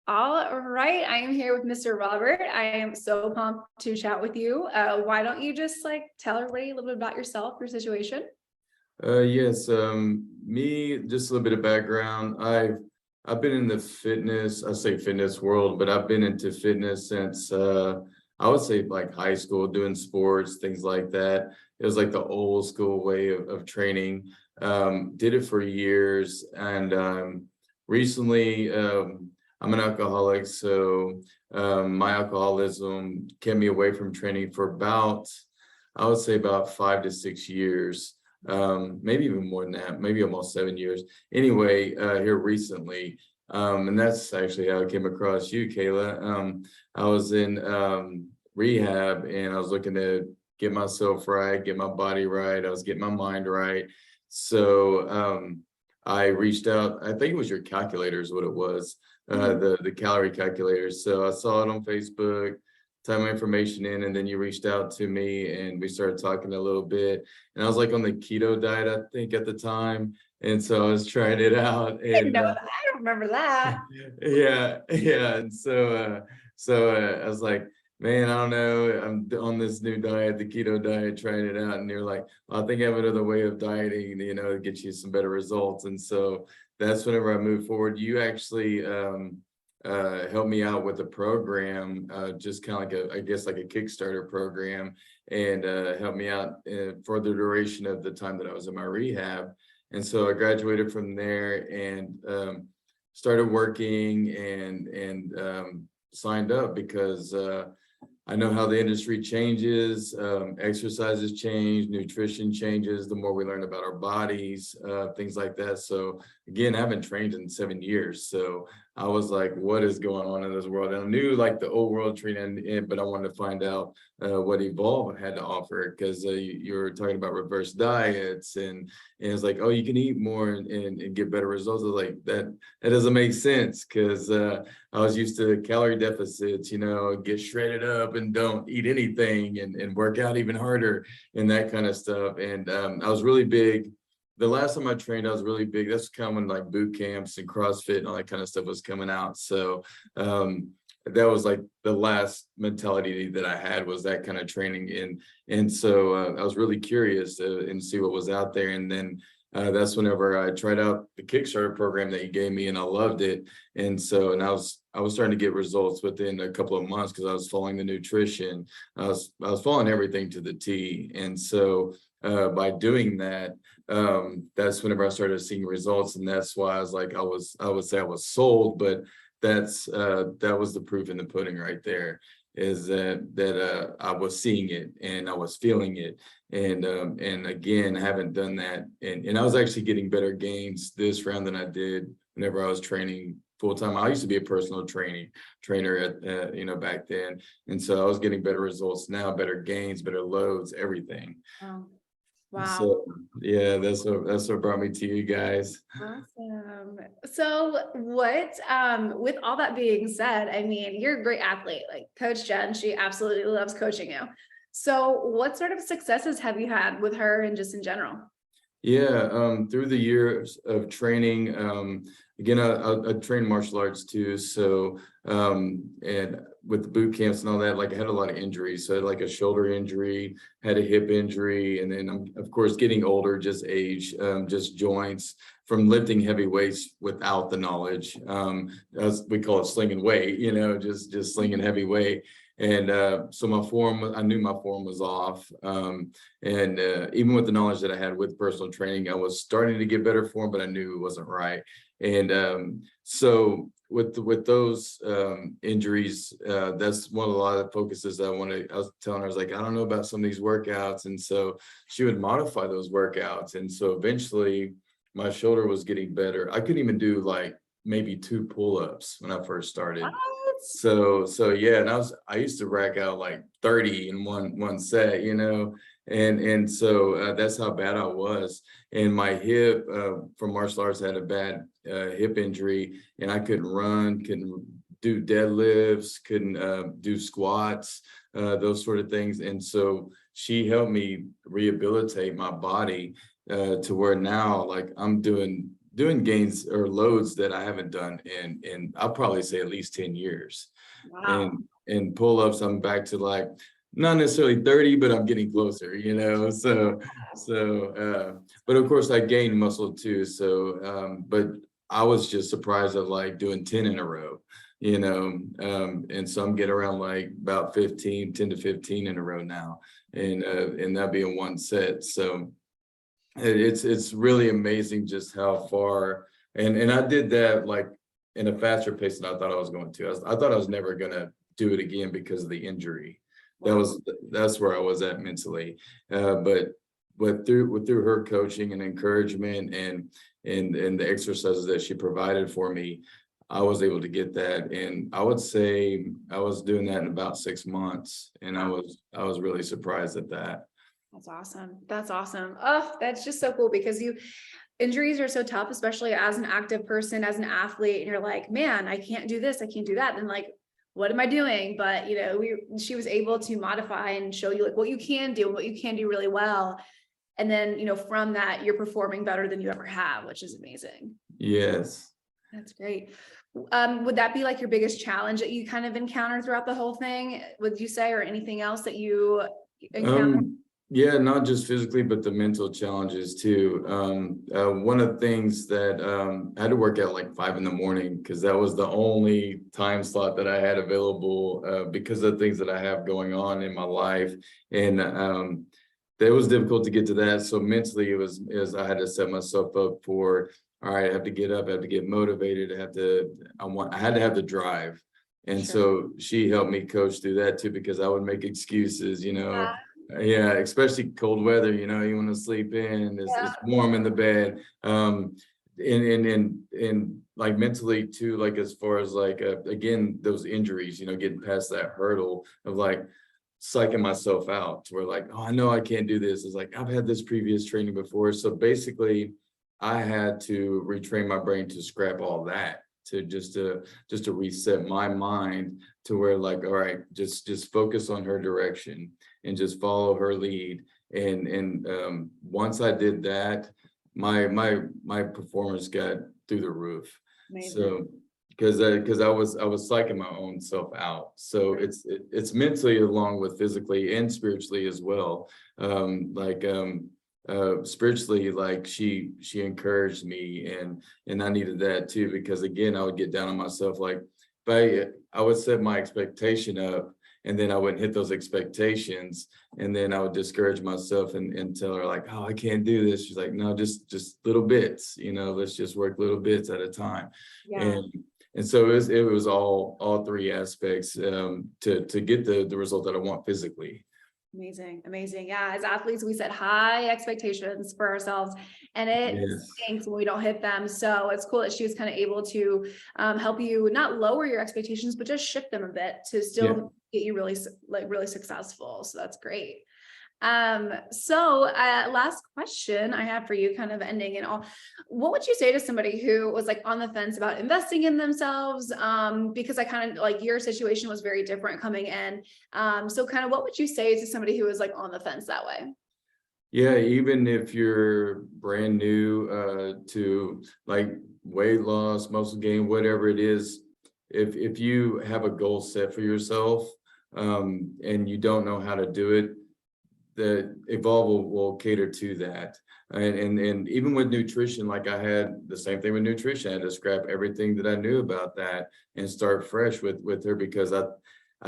All right, I am here with Mr. Robert. I am so pumped to chat with you. Why don't you just like tell everybody a little bit about yourself, your situation? Yes, me, just a little bit of background. I've been in the fitness, I say fitness world, but I've been into fitness since I would say like high school, doing sports, things like that. It was like the old school way of training. Did it for years, and recently I'm an alcoholic, so my alcoholism kept me away from training for about, I would say about 5 to 6 years, maybe even more than that, maybe almost 7 years. Anyway, here recently, and that's actually how I came across you, Kayla. I was in rehab and I was looking to get myself right, get my body right. I was getting my mind right. So I reached out. I think it was your calculator is what it was, Mhm. the calorie calculator. So I saw it on Facebook, typed my information in, and then you reached out to me and we started talking a little bit. And I was like on the keto diet, I think at the time. And so I was trying it out I didn't and know that. I don't remember that. yeah, yeah. And so I was like, man, I don't know. On this new diet, the keto diet, trying it out. And you're like, well, I think I have another way of dieting, to get you some better results. And so that's whenever I moved forward. You actually helped me out with a program, just kind of like I guess like a Kickstarter program, and helped me out for the duration of the time that I was in my rehab. And so I graduated from there and started working and signed up because I know how the industry changes, exercises change, nutrition changes, the more we learn about our bodies, things like that. So again, I haven't trained in 7 years. So I was like, what is going on in this world? And I knew like the old world training, but I wanted to find out what Evolve had to offer because you were talking about reverse diets and it's like, oh, you can eat more and get better results. I was like, that doesn't make sense because I was used to calorie deficits, get shredded up and don't eat anything and work out even harder and that kind of stuff. And I was really big. The last time I trained, I was really big. That's kind of when like boot camps and CrossFit and all that kind of stuff was coming out. So that was like the last mentality that I had was that kind of training. And so I was really curious and see what was out there. And then that's whenever I tried out the Kickstarter program that you gave me, and I loved it. And I was starting to get results within a couple of months because I was following the nutrition. I was following everything to the T. And so by doing that, that's whenever I started seeing results, and that's why I was like, I would say I was sold, but that was the proof in the pudding right there. Is that I was seeing it and I was feeling it, and again, I haven't done that, and I was actually getting better gains this round than I did whenever I was training full time. I used to be a personal trainer at back then, and so I was getting better results now, better gains, better loads, everything. Oh, wow. So yeah, that's what brought me to you guys. Awesome. So with all that being said, I mean, you're a great athlete. Like Coach Jen, she absolutely loves coaching you. So what sort of successes have you had with her and just in general? Yeah, through the years of training, again, I trained martial arts too. So, and with the boot camps and all that, like I had a lot of injuries. So I had like a shoulder injury, had a hip injury, and then I'm of course getting older, just age, just joints from lifting heavy weights without the knowledge. As we call it slinging weight, just slinging heavy weight. And so I knew my form was off. And even with the knowledge that I had with personal training, I was starting to get better form, but I knew it wasn't right. And so with those injuries, that's one of a lot of the focuses I was telling her, I was like, I don't know about some of these workouts. And so she would modify those workouts. And so eventually my shoulder was getting better. I couldn't even do like maybe 2 pull-ups when I first started. What? So yeah, and I used to rack out like 30 in one set, and so that's how bad I was. And my hip from martial arts, I had a bad hip injury, and I couldn't run, couldn't do deadlifts, couldn't do squats, those sort of things. And so she helped me rehabilitate my body to where now like I'm doing doing gains or loads that I haven't done in I'll probably say at least 10 years. Wow. And pull-ups, I'm back to like not necessarily 30, but I'm getting closer, you know. But of course I gained muscle too. But I was just surprised at like doing 10 in a row, you know. And so I'm getting around like about 10 to 15 in a row now. And that being one set. So it's really amazing just how far, and I did that like in a faster pace than I thought I was going to. I thought I was never gonna do it again because of the injury. Wow. That's where I was at mentally. But through her coaching and encouragement and the exercises that she provided for me, I was able to get that. And I would say I was doing that in about 6 months, and I was really surprised at that. That's awesome. That's awesome. Oh, that's just so cool because injuries are so tough, especially as an active person, as an athlete, and you're like, man, I can't do this, I can't do that. And like, what am I doing? But she was able to modify and show you like what you can do and what you can do really well. And then, from that, you're performing better than you ever have, which is amazing. Yes. That's great. Would that be like your biggest challenge that you kind of encounter throughout the whole thing, would you say, or anything else that you encounter? Yeah, not just physically, but the mental challenges too. One of the things that I had to work out like 5 a.m. because that was the only time slot that I had available because of the things that I have going on in my life. And it was difficult to get to that. So mentally, it was I had to set myself up for, all right, I have to get up, I have to get motivated, I had to have the drive. And Sure. so she helped me coach through that too, because I would make excuses, Yeah. yeah, especially cold weather, you want to sleep in, it's warm in the bed. And like mentally too, like as far as like again, those injuries, getting past that hurdle of like psyching myself out to where like, oh, I know I can't do this. It's like I've had this previous training before. So basically I had to retrain my brain to scrap all that, to just to reset my mind to where like, all right, just focus on her direction and just follow her lead. And once I did that, my performance got through the roof. Amazing. So because I was psyching my own self out. So it's mentally along with physically and spiritually as well. Spiritually, like she encouraged me, and I needed that too, because again, I would get down on myself. Like if I would set my expectation up, and then I wouldn't hit those expectations, and then I would discourage myself and tell her like, oh, I can't do this. She's like, no, just little bits, let's just work little bits at a time. Yeah. And so it was all three aspects to get the result that I want physically. Amazing. Amazing. Yeah. As athletes, we set high expectations for ourselves, and it Yes. stinks when we don't hit them. So it's cool that she was kind of able to help you not lower your expectations, but just shift them a bit to still get you really successful. So that's great. Last question I have for you, kind of ending and all, what would you say to somebody who was like on the fence about investing in themselves? Because I kind of like your situation was very different coming in. So kind of what would you say to somebody who was like on the fence that way? Yeah, even if you're brand new to like weight loss, muscle gain, whatever it is, if you have a goal set for yourself and you don't know how to do it, the Evolve will cater to that. And even with nutrition, like I had the same thing with nutrition. I had to scrap everything that I knew about that and start fresh with her, because I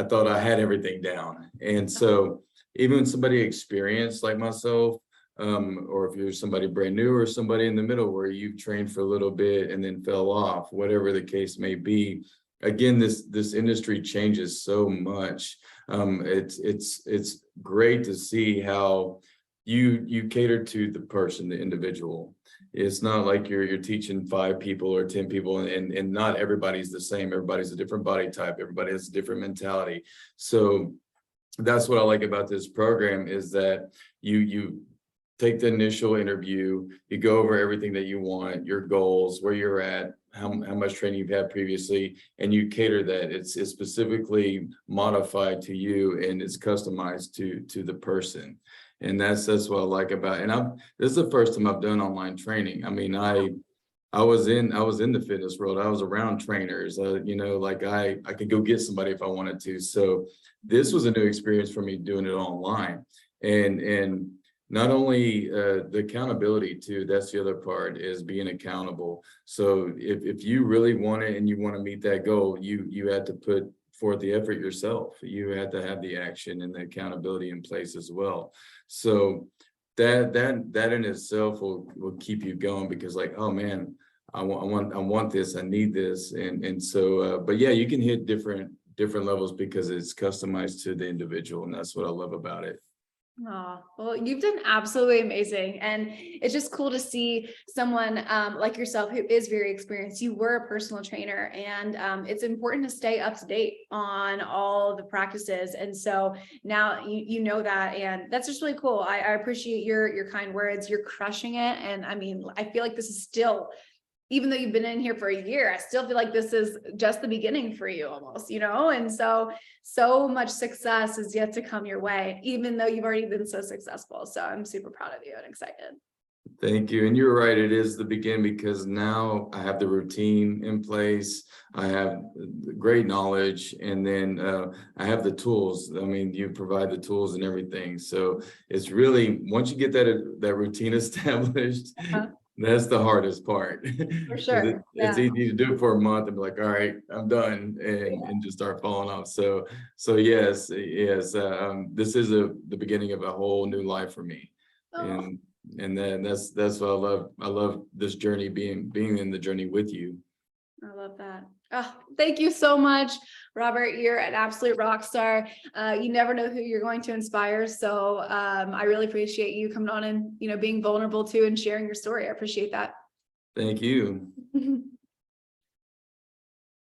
thought I had everything down. And so even when somebody experienced like myself, or if you're somebody brand new or somebody in the middle where you've trained for a little bit and then fell off, whatever the case may be, again, this industry changes so much. It's great to see how you cater to the person, the individual. It's not like you're teaching 5 people or 10 people, and not everybody's the same. Everybody's a different body type. Everybody has a different mentality. So that's what I like about this program, is that you take the initial interview, you go over everything that you want, your goals, where you're at, how much training you've had previously, and you cater that. It's specifically modified to you, and it's customized to the person. And that's what I like about it. And this is the first time I've done online training. I mean, I was in the fitness world. I was around trainers. You know, like I could go get somebody if I wanted to. So this was a new experience for me doing it online. And not only the accountability too, that's the other part, is being accountable. So if you really want it and you want to meet that goal, you had to put forth the effort yourself. You had to have the action and the accountability in place as well. So that in itself will keep you going, because like, oh man, I want this, I need this. And so but yeah, you can hit different levels because it's customized to the individual, and that's what I love about it. Oh, well, you've done absolutely amazing. And it's just cool to see someone like yourself who is very experienced. You were a personal trainer, and it's important to stay up to date on all the practices. And so now you know that, and that's just really cool. I appreciate your kind words. You're crushing it. And I mean, I feel like this is still, even though you've been in here for a year, I still feel like this is just the beginning for you almost, you know? And so much success is yet to come your way, even though you've already been so successful. So I'm super proud of you and excited. Thank you. And you're right, it is the beginning, because now I have the routine in place. I have great knowledge, and then I have the tools. I mean, you provide the tools and everything. So it's really, once you get that routine established, that's the hardest part. For 'Cause sure. it's Yeah. easy to do it for a month and be like, all right, I'm done, and just start falling off. So yes, this is the beginning of a whole new life for me. Oh, And then that's what I love. I love this journey, being in the journey with you. I love that. Oh, thank you so much, Robert. You're an absolute rock star. You never know who you're going to inspire. So I really appreciate you coming on and, being vulnerable too and sharing your story. I appreciate that. Thank you.